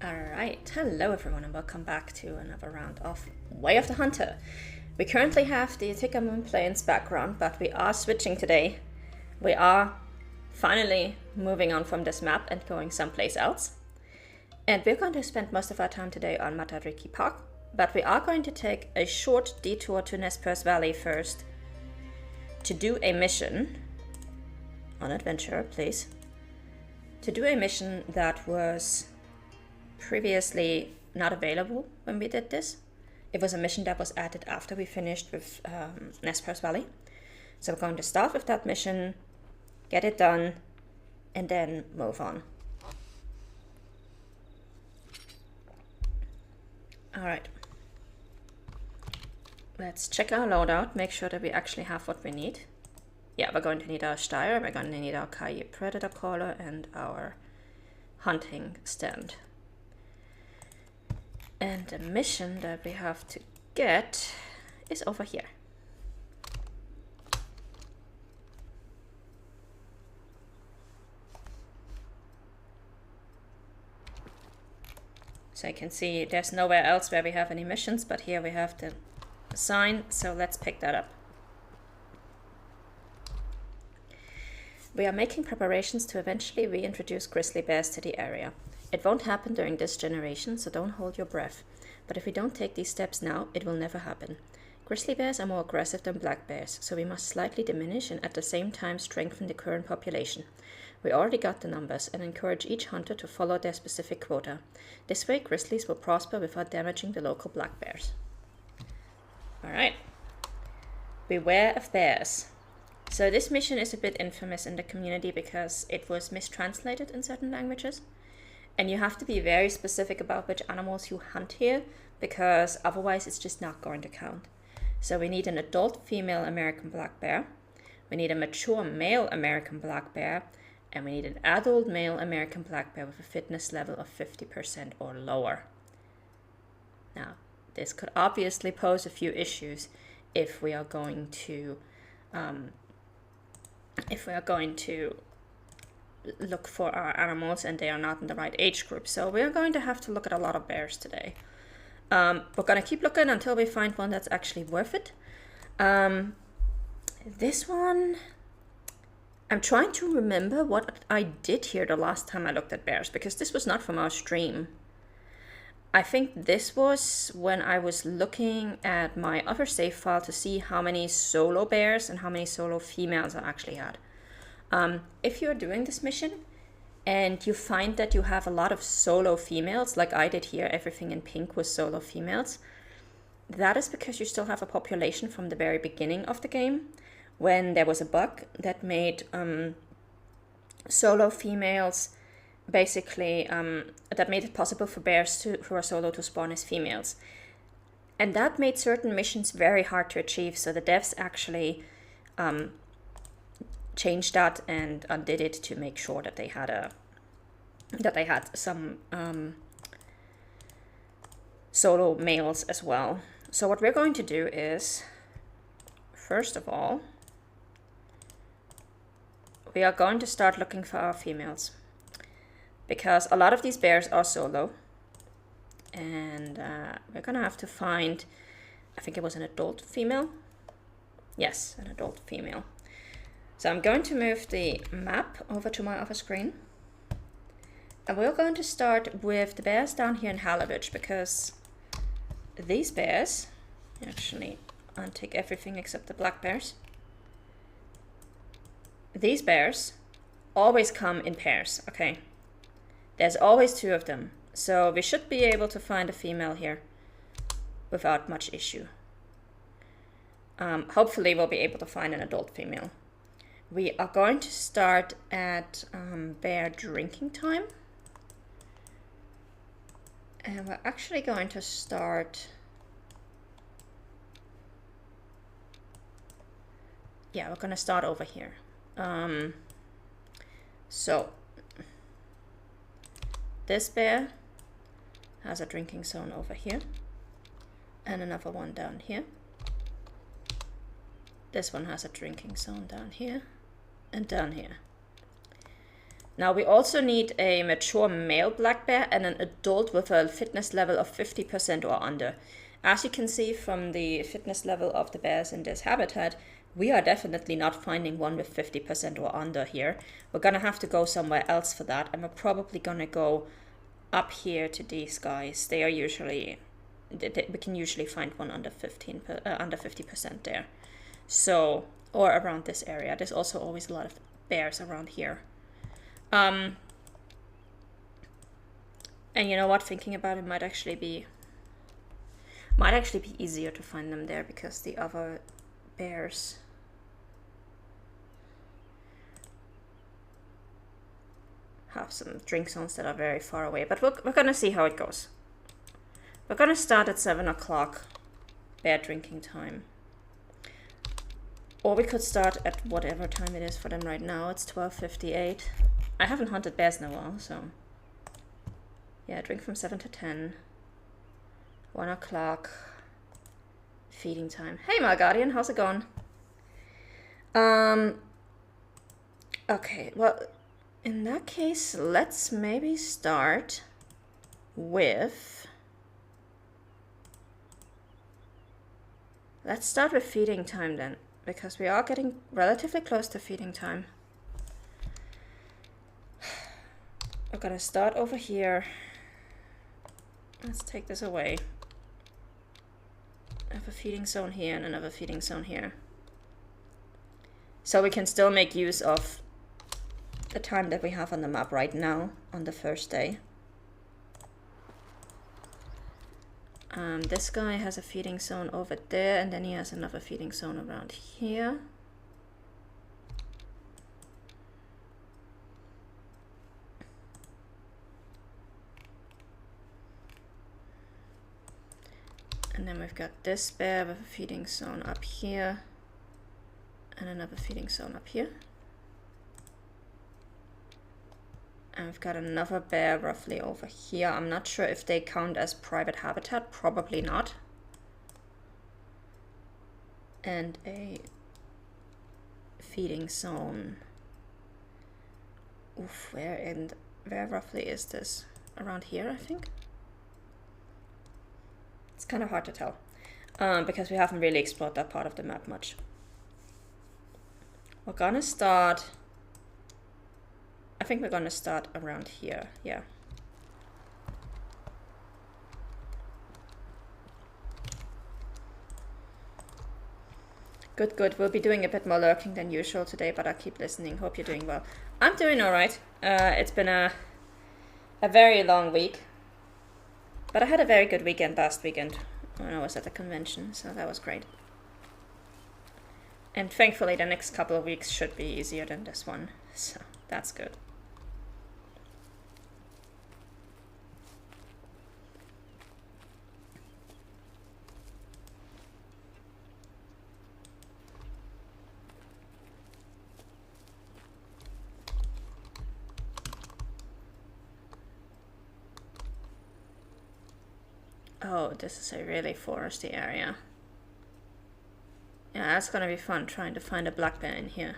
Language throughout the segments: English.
Alright, hello everyone and welcome back to another round of Way of the Hunter. We currently have the Attica Moon Plains background, but we are switching today. We are finally moving on from this map and going someplace else. And we're going to spend most of our time today on Matariki Park, but we are going to take a short detour to Nez Perce Valley first to do a mission on adventure, please. To do a mission that was previously not available when we did this. It was a mission that was added after we finished with Nez Perce Valley. So we're going to start with that mission, get it done, and then move on. Alright. Let's check our loadout, make sure that we actually have what we need. Yeah, we're going to need our Steyr, we're going to need our Kayi Predator Caller, and our hunting stand. And the mission that we have to get is over here. So you can see there's nowhere else where we have any missions, but here we have the sign, so let's pick that up. We are making preparations to eventually reintroduce grizzly bears to the area. It won't happen during this generation, so don't hold your breath. But if we don't take these steps now, it will never happen. Grizzly bears are more aggressive than black bears, so we must slightly diminish and at the same time strengthen the current population. We already got the numbers and encourage each hunter to follow their specific quota. This way, grizzlies will prosper without damaging the local black bears. Alright. Beware of bears. So this mission is a bit infamous in the community because it was mistranslated in certain languages. And you have to be very specific about which animals you hunt here, because otherwise it's just not going to count. So we need an adult female American black bear, we need a mature male American black bear, and we need an adult male American black bear with a fitness level of 50% or lower. Now, this could obviously pose a few issues if we are going to look for our animals and they are not in the right age group. So we're going to have to look at a lot of bears today. We're going to keep looking until we find one that's actually worth it. This one, I'm trying to remember what I did here the last time I looked at bears, because this was not from our stream. I think this was when I was looking at my other save file to see how many solo bears and how many solo females I actually had. If you're doing this mission and you find that you have a lot of solo females, like I did here, everything in pink was solo females, that is because you still have a population from the very beginning of the game, when there was a bug that made solo females basically, that made it possible for bears who are solo to spawn as females. And that made certain missions very hard to achieve, so the devs actually changed that and undid it to make sure that they had some solo males as well. So what we're going to do is, first of all, we are going to start looking for our females, because a lot of these bears are solo, and we're gonna have to find, I think it was an adult female. Yes, an adult female. So I'm going to move the map over to my other screen. And we're going to start with the bears down here in Halibut, because these bears, actually untick everything except the black bears. These bears always come in pairs, okay? There's always two of them. So we should be able to find a female here without much issue. Hopefully we'll be able to find an adult female. We are going to start at bear drinking time. And we're actually going to start... Yeah, we're going to start over here. So, this bear has a drinking zone over here. And another one down here. This one has a drinking zone down here. And down here. Now we also need a mature male black bear and an adult with a fitness level of 50% or under. As you can see from the fitness level of the bears in this habitat, we are definitely not finding one with 50% or under here. We're gonna have to go somewhere else for that, and we're probably gonna go up here to these guys. They are usually, we can usually find one under 50% there. So, or around this area. There's also always a lot of bears around here. And you know what? Thinking about it might actually be easier to find them there because the other bears have some drink zones that are very far away. But we're gonna see how it goes. We're gonna start at 7 o'clock bear drinking time. Or we could start at whatever time it is for them right now. It's 12:58. I haven't hunted bears in a while, so yeah, drink from 7 to 10. 1 o'clock. Feeding time. Hey, my guardian, how's it going? Okay, well, in that case, let's maybe start with... Let's start with feeding time then, because we are getting relatively close to feeding time. We're gonna start over here. Let's take this away. I have a feeding zone here and another feeding zone here. So we can still make use of the time that we have on the map right now on the first day. This guy has a feeding zone over there, and then he has another feeding zone around here. And then we've got this bear with a feeding zone up here and another feeding zone up here. And we've got another bear roughly over here. I'm not sure if they count as private habitat, probably not. And a feeding zone. Oof, where roughly is this? Around here, I think. It's kind of hard to tell because we haven't really explored that part of the map much. We're gonna start, I think we're gonna start around here, yeah. Good, good. We'll be doing a bit more lurking than usual today, but I'll keep listening. Hope you're doing well. I'm doing all right. It's been a very long week. But I had a very good weekend last weekend when I was at the convention, so that was great. And thankfully the next couple of weeks should be easier than this one, so that's good. Oh, this is a really foresty area. Yeah, that's gonna be fun trying to find a black bear in here.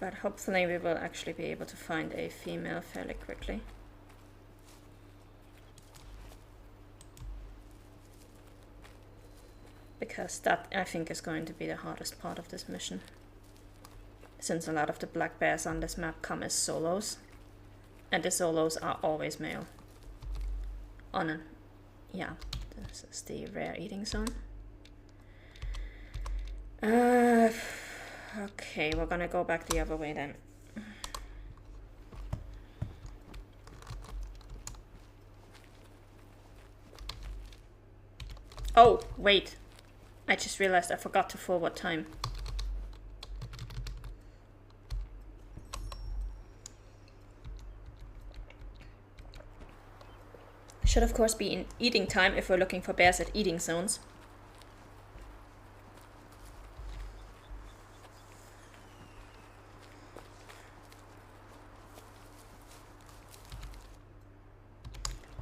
But hopefully we will actually be able to find a female fairly quickly. Because that, I think, is going to be the hardest part of this mission. Since a lot of the black bears on this map come as solos. And the solos are always male. Yeah, this is the rare eating zone. Okay, we're gonna go back the other way then. Oh, wait. I just realized I forgot to forward time. Should of course be in eating time if we're looking for bears at eating zones.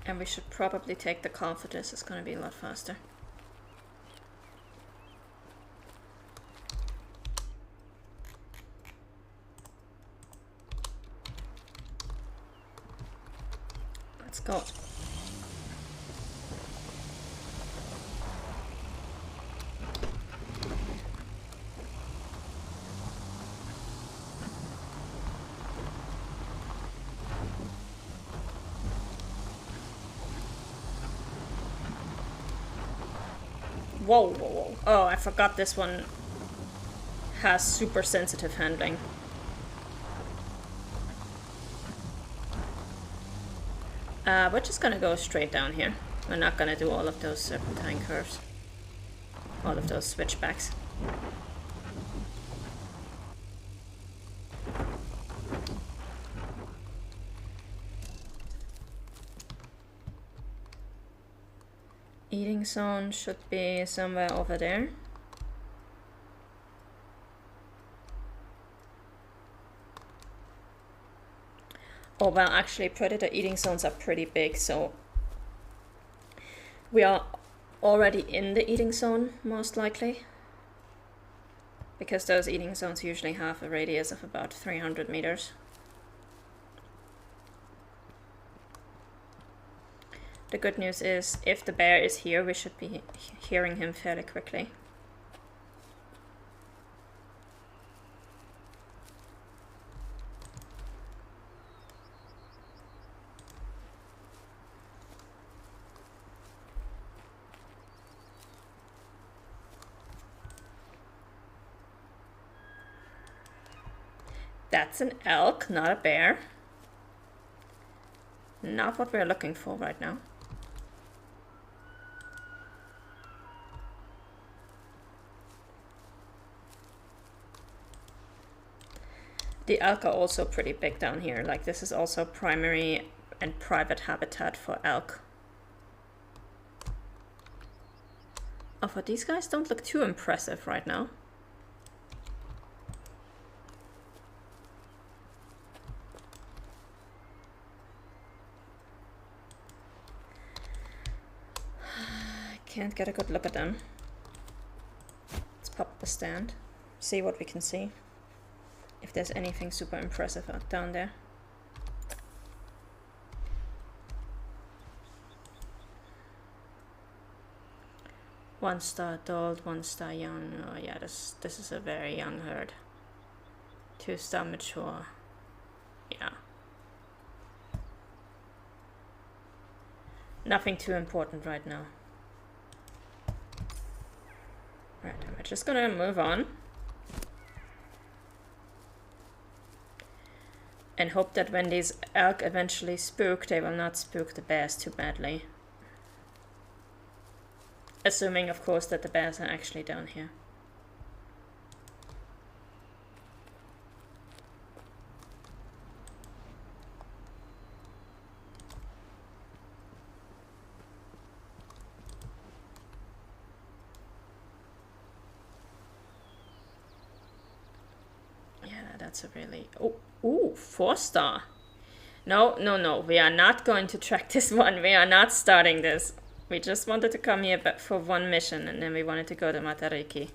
And we should probably take the call for this, it's gonna be a lot faster. Let's go. Whoa, whoa, whoa. Oh, I forgot this one has super sensitive handling. We're just gonna go straight down here. We're not gonna do all of those serpentine curves. All of those switchbacks. Eating zone should be somewhere over there. Oh, well, actually, predator eating zones are pretty big, so we are already in the eating zone, most likely. Because those eating zones usually have a radius of about 300 meters. The good news is, if the bear is here, we should be hearing him fairly quickly. That's an elk, not a bear. Not what we're looking for right now. The elk are also pretty big down here. Like, this is also primary and private habitat for elk. Oh, but these guys don't look too impressive right now. Can't get a good look at them. Let's pop up a stand, see what we can see. If there's anything super impressive out down there. One star adult, 1 star young. Oh yeah, this is a very young herd. 2 star mature. Yeah. Nothing too important right now. Right, I'm just gonna move on. And hope that when these elk eventually spook, they will not spook the bears too badly. Assuming, of course, that the bears are actually down here. That's a really... Oh, ooh, 4 star. No, no, no. We are not going to track this one. We are not starting this. We just wanted to come here for one mission, and then we wanted to go to Matariki.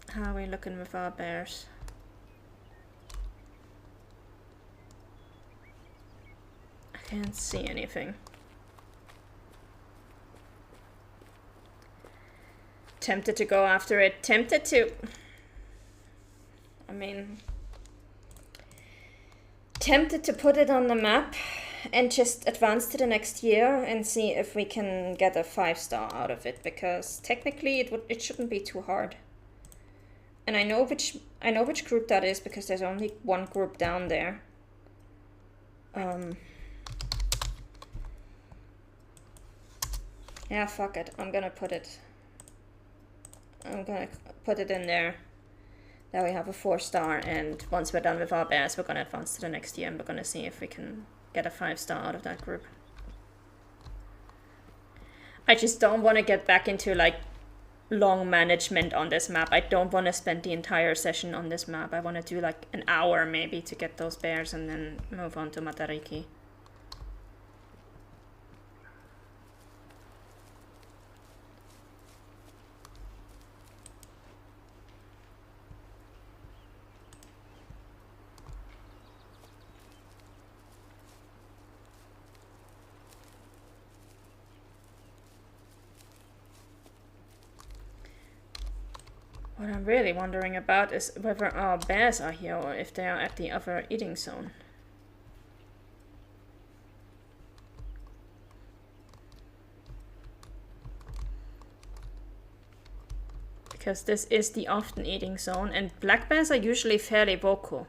How are we looking with our bears? Can't see anything. Tempted to go after it. Tempted to... I mean... Tempted to put it on the map and just advance to the next year and see if we can get a 5 star out of it, because technically it shouldn't be too hard. And I know which group that is, because there's only one group down there. Yeah, fuck it. I'm gonna put it in there. Now we have a 4-star, and once we're done with our bears, we're gonna advance to the next year, and we're gonna see if we can get a 5-star out of that group. I just don't want to get back into like long management on this map. I don't want to spend the entire session on this map. I want to do like an hour maybe to get those bears and then move on to Matariki. What I'm really wondering about is whether our bears are here or if they are at the other eating zone. Because this is the often eating zone, and black bears are usually fairly vocal.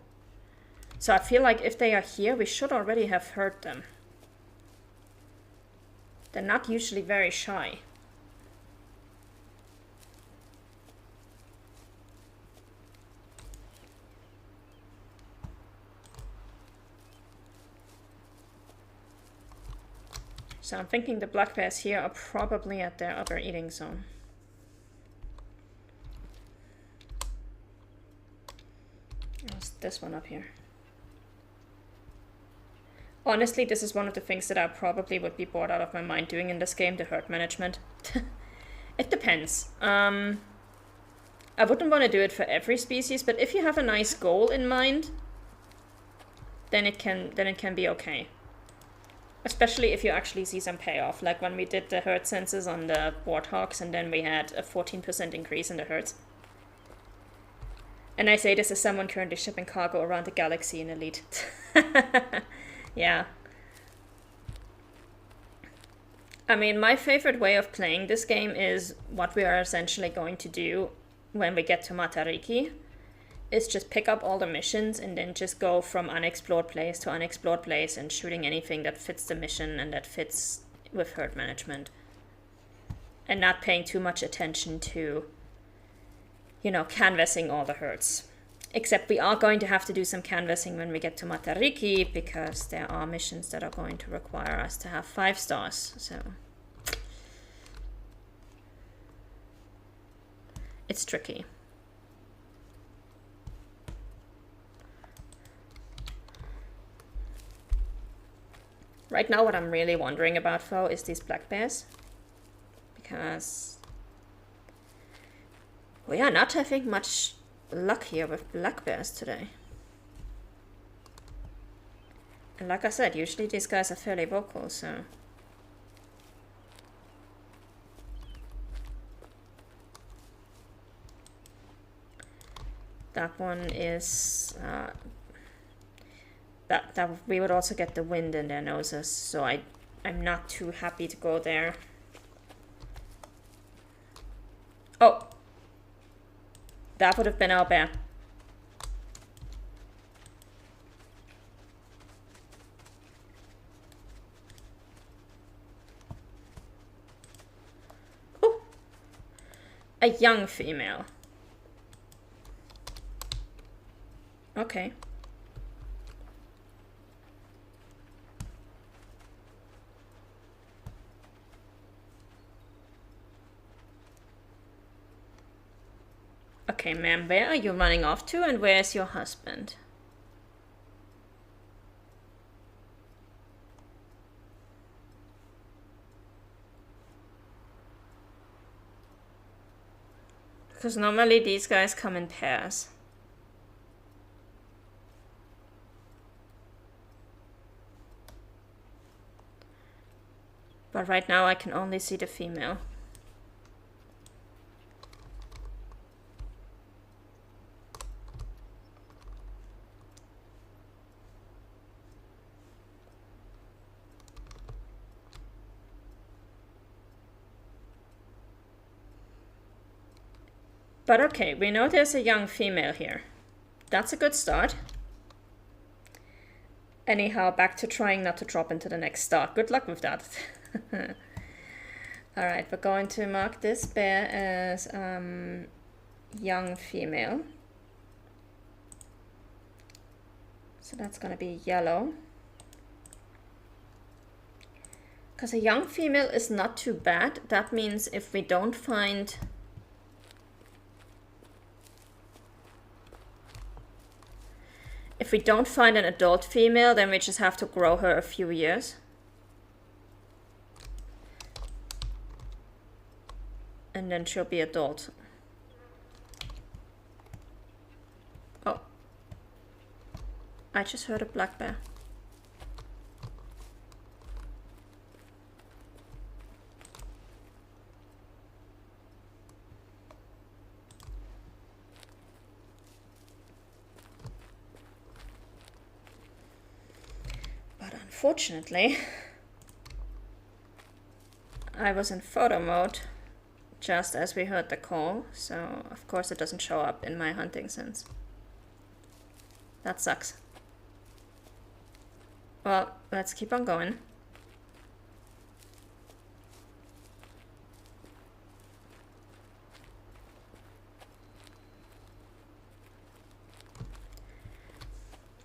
So I feel like if they are here, we should already have heard them. They're not usually very shy. So I'm thinking the black bears here are probably at their other eating zone. What's this one up here? Honestly, this is one of the things that I probably would be bored out of my mind doing in this game, the herd management. It depends. I wouldn't want to do it for every species, but if you have a nice goal in mind, then it can be okay. Especially if you actually see some payoff, like when we did the herd census on the warthogs and then we had a 14% increase in the herds. And I say this as someone currently shipping cargo around the galaxy in Elite. Yeah. I mean, my favorite way of playing this game is what we are essentially going to do when we get to Matariki. Is just pick up all the missions and then just go from unexplored place to unexplored place and shooting anything that fits the mission and that fits with herd management. And not paying too much attention to, you know, canvassing all the herds. Except we are going to have to do some canvassing when we get to Matariki because there are missions that are going to require us to have 5 stars, so... It's tricky. Right now what I'm really wondering about though is these black bears. Because we are not having much luck here with black bears today. And like I said, usually these guys are fairly vocal, so... That one is... that we would also get the wind in their noses, so I'm not too happy to go there. Oh! That would have been our bear. Oh! A young female. Okay. Okay, ma'am, where are you running off to and where's your husband? Because normally these guys come in pairs. But right now I can only see the female. But okay, we know there's a young female here. That's a good start. Anyhow, back to trying not to drop into the next start. Good luck with that. Alright, we're going to mark this bear as young female. So that's going to be yellow. Because a young female is not too bad. That means if we don't find... If we don't find an adult female, then we just have to grow her a few years. And then she'll be adult. Oh. I just heard a black bear. But unfortunately, I was in photo mode just as we heard the call, so of course it doesn't show up in my hunting sense. That sucks. Well, let's keep on going.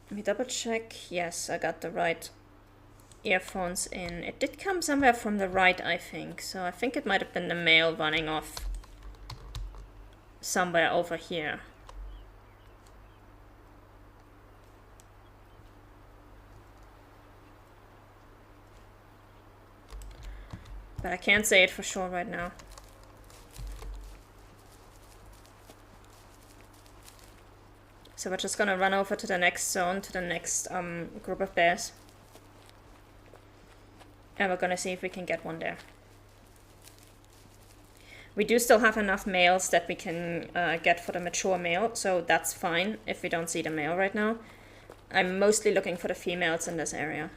Let me double check. Yes, I got the right earphones in. It did come somewhere from the right, I think. So I think it might have been the male running off somewhere over here. But I can't say it for sure right now. So we're just gonna run over to the next zone, to the next group of bears. And we're gonna see if we can get one there. We do still have enough males that we can get for the mature male, so that's fine if we don't see the male right now. I'm mostly looking for the females in this area.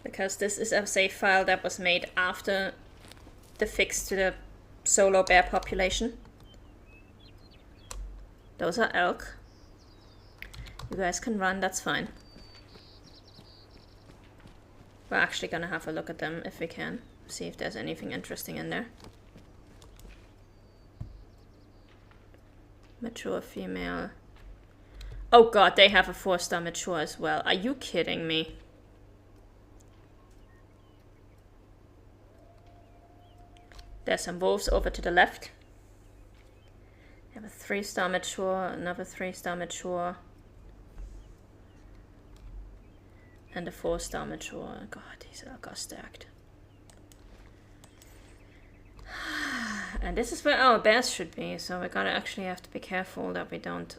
Because this is a save file that was made after the fix to the solo bear population. Those are elk. You guys can run, that's fine. We're actually gonna have a look at them if we can. See if there's anything interesting in there. Mature female. Oh god, they have a 4-star mature as well. Are you kidding me? There's some wolves over to the left. They have a 3-star mature, another 3-star mature. And a 4-star mature. God, these elk are stacked. And this is where our bears should be, so we're gonna actually have to be careful that we don't...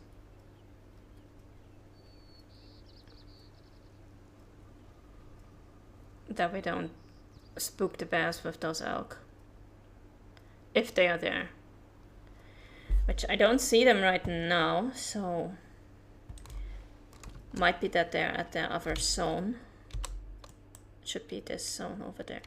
spook the bears with those elk. If they are there. Which I don't see them right now, so... Might be that they're at their other zone. Should be this zone over there.